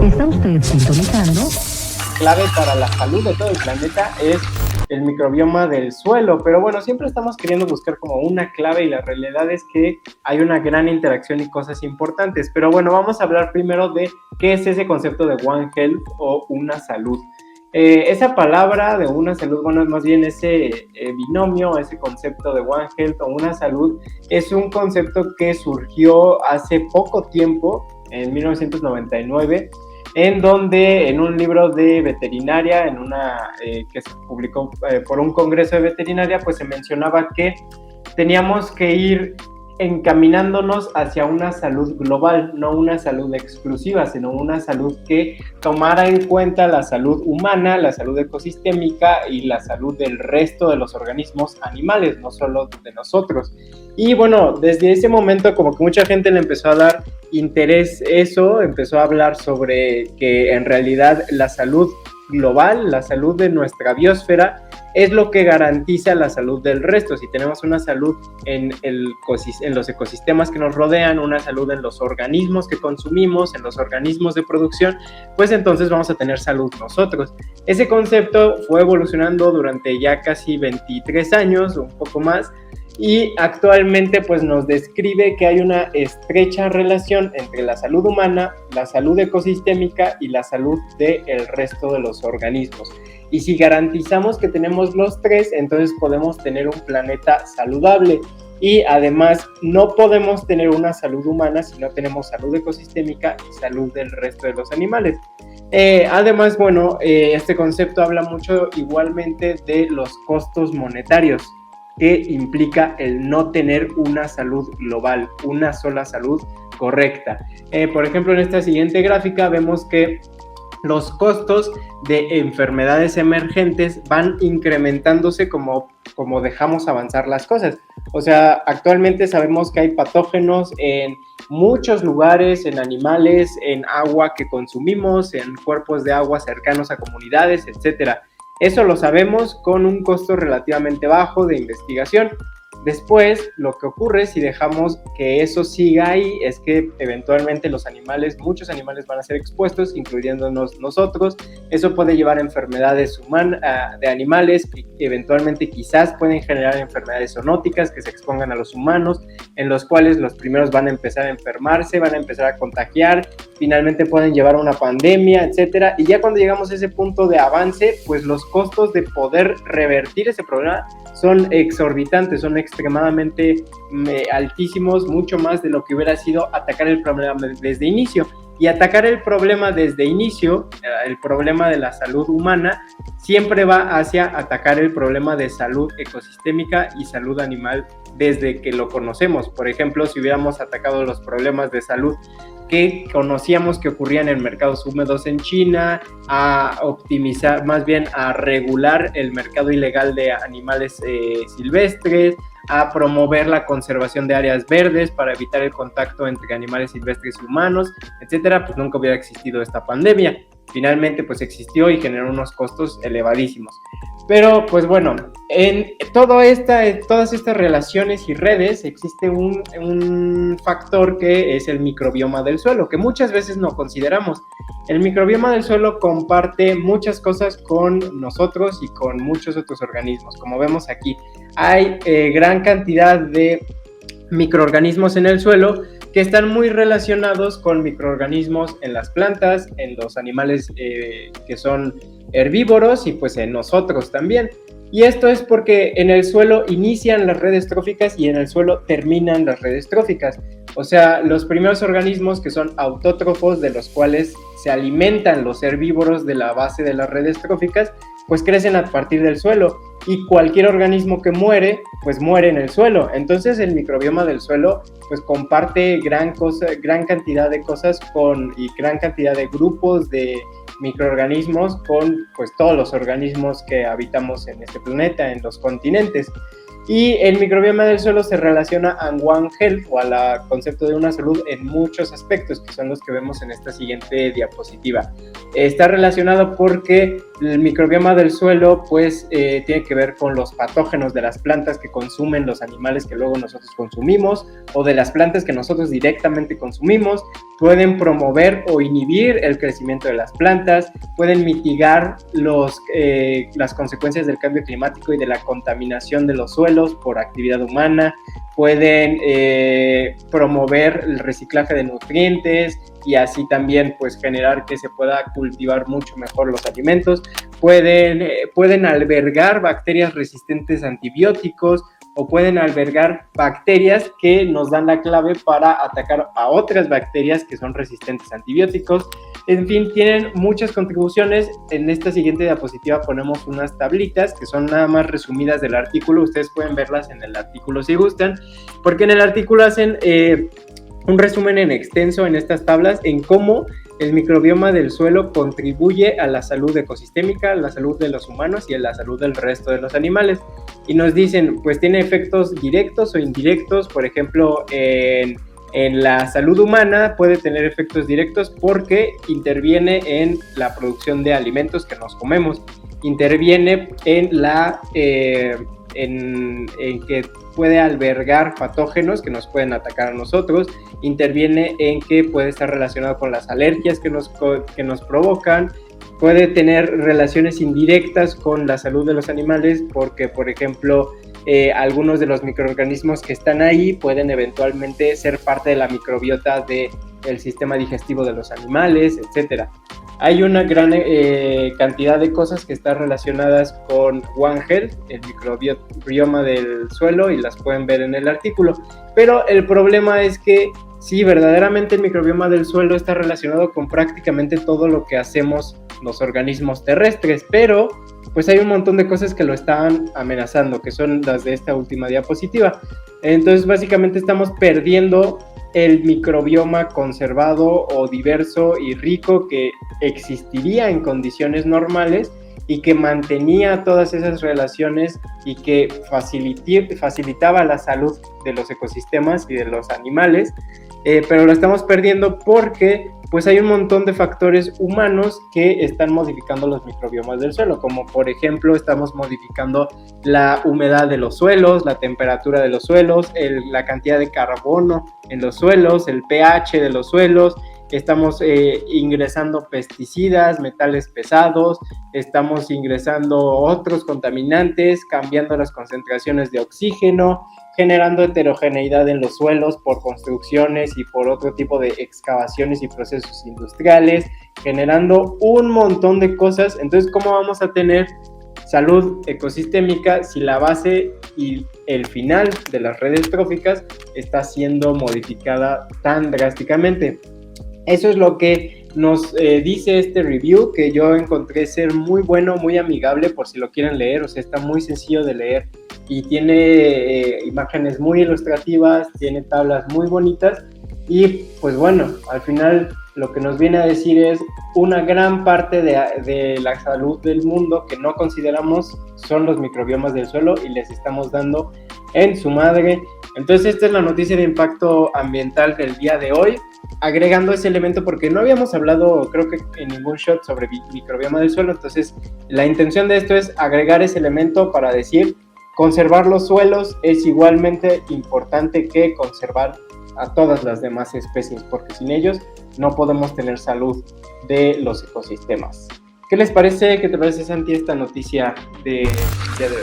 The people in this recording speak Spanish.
Está usted sintonizando. Clave para la salud de todo el planeta es el microbioma del suelo, pero bueno, siempre estamos queriendo buscar como una clave y la realidad es que hay una gran interacción y cosas importantes, pero bueno, vamos a hablar primero de qué es ese concepto de One Health o una salud. Esa palabra de una salud, bueno, más bien ese binomio, ese concepto de One Health o una salud, es un concepto que surgió hace poco tiempo, en 1999, en donde en un libro de veterinaria, que se publicó por un congreso de veterinaria, pues se mencionaba que teníamos que ir encaminándonos hacia una salud global, no una salud exclusiva, sino una salud que tomara en cuenta la salud humana, la salud ecosistémica y la salud del resto de los organismos animales, no solo de nosotros. Y bueno, desde ese momento como que mucha gente le empezó a dar interés eso, empezó a hablar sobre que en realidad la salud global, la salud de nuestra biosfera, es lo que garantiza la salud del resto. Si tenemos una salud en los ecosistemas que nos rodean, una salud en los organismos que consumimos, en los organismos de producción, pues entonces vamos a tener salud nosotros. Ese concepto fue evolucionando durante ya casi 23 años, un poco más, y actualmente pues nos describe que hay una estrecha relación entre la salud humana, la salud ecosistémica y la salud del resto de los organismos. Y si garantizamos que tenemos los tres, entonces podemos tener un planeta saludable. Y además no podemos tener una salud humana si no tenemos salud ecosistémica y salud del resto de los animales. Además, bueno, este concepto habla mucho igualmente de los costos monetarios que implica el no tener una salud global, una sola salud correcta. Por ejemplo, en esta siguiente gráfica vemos que los costos de enfermedades emergentes van incrementándose como dejamos avanzar las cosas. O sea, actualmente sabemos que hay patógenos en muchos lugares, en animales, en agua que consumimos, en cuerpos de agua cercanos a comunidades, etcétera. Eso lo sabemos con un costo relativamente bajo de investigación. Después, lo que ocurre si dejamos que eso siga ahí es que eventualmente muchos animales van a ser expuestos, incluyéndonos nosotros. Eso puede llevar a enfermedades de animales, que eventualmente quizás pueden generar enfermedades zoonóticas que se expongan a los humanos, en los cuales los primeros van a empezar a enfermarse, van a empezar a contagiar, finalmente pueden llevar a una pandemia, etcétera. Y ya cuando llegamos a ese punto de avance, pues los costos de poder revertir ese problema son exorbitantes, son extremadamente altísimos, mucho más de lo que hubiera sido atacar el problema desde inicio. Y atacar el problema desde inicio, el problema de la salud humana, siempre va hacia atacar el problema de salud ecosistémica y salud animal desde que lo conocemos. Por ejemplo, si hubiéramos atacado los problemas de salud que conocíamos que ocurrían en mercados húmedos en China, a optimizar, más bien a regular el mercado ilegal de animales silvestres, a promover la conservación de áreas verdes para evitar el contacto entre animales silvestres y humanos, etcétera, pues nunca hubiera existido esta pandemia. Finalmente, pues existió y generó unos costos elevadísimos. Pero, pues bueno, en todas estas relaciones y redes existe un factor que es el microbioma del suelo, que muchas veces no consideramos. El microbioma del suelo comparte muchas cosas con nosotros y con muchos otros organismos. Como vemos aquí, hay gran cantidad de microorganismos en el suelo que están muy relacionados con microorganismos en las plantas, en los animales que son herbívoros y pues en nosotros también. Y esto es porque en el suelo inician las redes tróficas y en el suelo terminan las redes tróficas. O sea, los primeros organismos que son autótrofos, de los cuales se alimentan los herbívoros de la base de las redes tróficas, pues crecen a partir del suelo. Y cualquier organismo que muere, pues muere en el suelo. Entonces el microbioma del suelo pues comparte gran cantidad de cosas y gran cantidad de grupos de microorganismos con pues todos los organismos que habitamos en este planeta, en los continentes. Y el microbioma del suelo se relaciona a One Health o al concepto de una salud en muchos aspectos, que son los que vemos en esta siguiente diapositiva. Está relacionado porque El microbioma del suelo pues tiene que ver con los patógenos de las plantas que consumen los animales que luego nosotros consumimos o de las plantas que nosotros directamente consumimos. Pueden promover o inhibir el crecimiento de las plantas, pueden mitigar las consecuencias del cambio climático y de la contaminación de los suelos por actividad humana, pueden promover el reciclaje de nutrientes y así también pues generar que se pueda cultivar mucho mejor los alimentos. Pueden albergar bacterias resistentes a antibióticos o pueden albergar bacterias que nos dan la clave para atacar a otras bacterias que son resistentes a antibióticos. En fin, tienen muchas contribuciones. En esta siguiente diapositiva ponemos unas tablitas que son nada más resumidas del artículo. Ustedes pueden verlas en el artículo si gustan, porque en el artículo hacen un resumen en extenso en estas tablas en cómo el microbioma del suelo contribuye a la salud ecosistémica, a la salud de los humanos y a la salud del resto de los animales. Y nos dicen, pues tiene efectos directos o indirectos. Por ejemplo, en la salud humana puede tener efectos directos porque interviene en la producción de alimentos que nos comemos, interviene en que puede albergar patógenos que nos pueden atacar a nosotros, interviene en que puede estar relacionado con las alergias que nos provocan, puede tener relaciones indirectas con la salud de los animales porque, por ejemplo, algunos de los microorganismos que están ahí pueden eventualmente ser parte de la microbiota del sistema digestivo de los animales, etc. Hay una gran cantidad de cosas que están relacionadas con One Health, el microbioma del suelo, y las pueden ver en el artículo. Pero el problema es que sí, verdaderamente el microbioma del suelo está relacionado con prácticamente todo lo que hacemos los organismos terrestres, pero pues hay un montón de cosas que lo están amenazando, que son las de esta última diapositiva. Entonces, básicamente estamos perdiendo el microbioma conservado o diverso y rico que existiría en condiciones normales y que mantenía todas esas relaciones y que facilitaba la salud de los ecosistemas y de los animales, pero lo estamos perdiendo porque pues hay un montón de factores humanos que están modificando los microbiomas del suelo, como por ejemplo estamos modificando la humedad de los suelos, la temperatura de los suelos, la cantidad de carbono en los suelos, el pH de los suelos, estamos ingresando pesticidas, metales pesados, estamos ingresando otros contaminantes, cambiando las concentraciones de oxígeno, generando heterogeneidad en los suelos por construcciones y por otro tipo de excavaciones y procesos industriales, generando un montón de cosas. Entonces, ¿cómo vamos a tener salud ecosistémica si la base y el final de las redes tróficas está siendo modificada tan drásticamente? Eso es lo que nos dice este review, que yo encontré ser muy bueno, muy amigable por si lo quieren leer. O sea, está muy sencillo de leer y tiene imágenes muy ilustrativas, tiene tablas muy bonitas y pues bueno, al final lo que nos viene a decir es una gran parte de la salud del mundo que no consideramos son los microbiomas del suelo y les estamos dando en su madre. Entonces esta es la noticia de impacto ambiental del día de hoy, agregando ese elemento porque no habíamos hablado creo que en ningún shot sobre microbioma del suelo. Entonces la intención de esto es agregar ese elemento para decir conservar los suelos es igualmente importante que conservar a todas las demás especies, porque sin ellos no podemos tener salud de los ecosistemas. ¿Qué les parece? ¿Qué te parece, Santi, esta noticia de día de hoy?